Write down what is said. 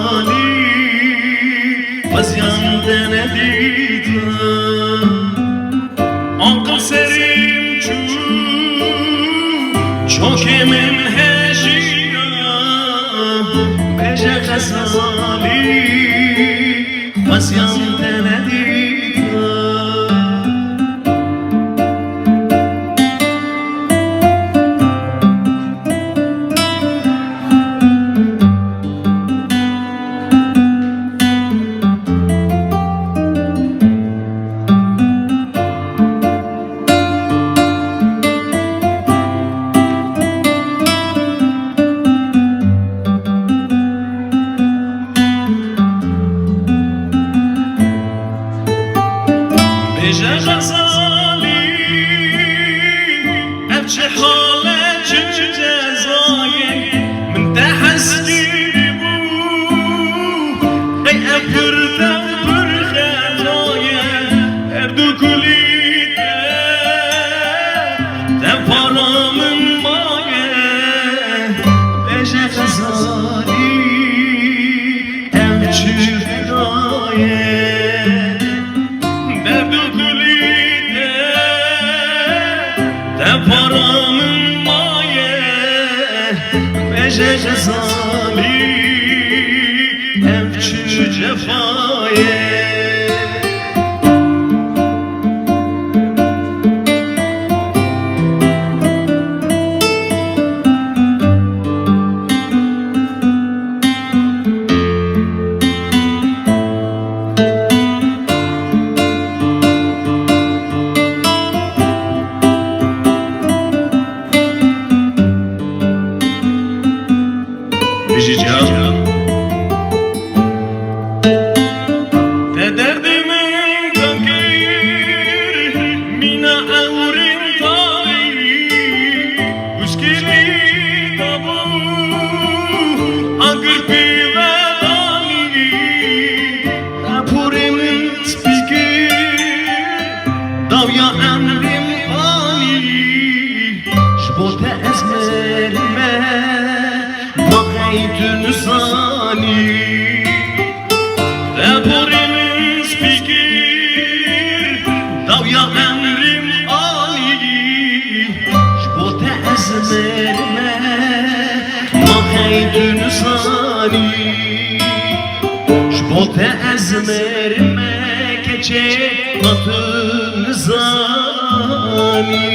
غزالی وزیان دندیدم آنقل سریم چوک من هجیام بجه غزالی وزیان دندیدم بجه غزالی ابچه حاله چه جزایی من ده حسگیری بو ای ابگردم بر خطایی اردو کلیده دفارامن مایه بجه غزالی ابچه فدایه پارامın maye Bece غزالی evçü cefaye Derdimin takir mina avrin tali uskili tabu agır pivedani rapurimin spikir davya emrim ali şbote ezmerime bakaytün sani rapurimin spikir davya emrim ali şbote ezmerime bakaytün sani şbote ezmerime keçe atın zani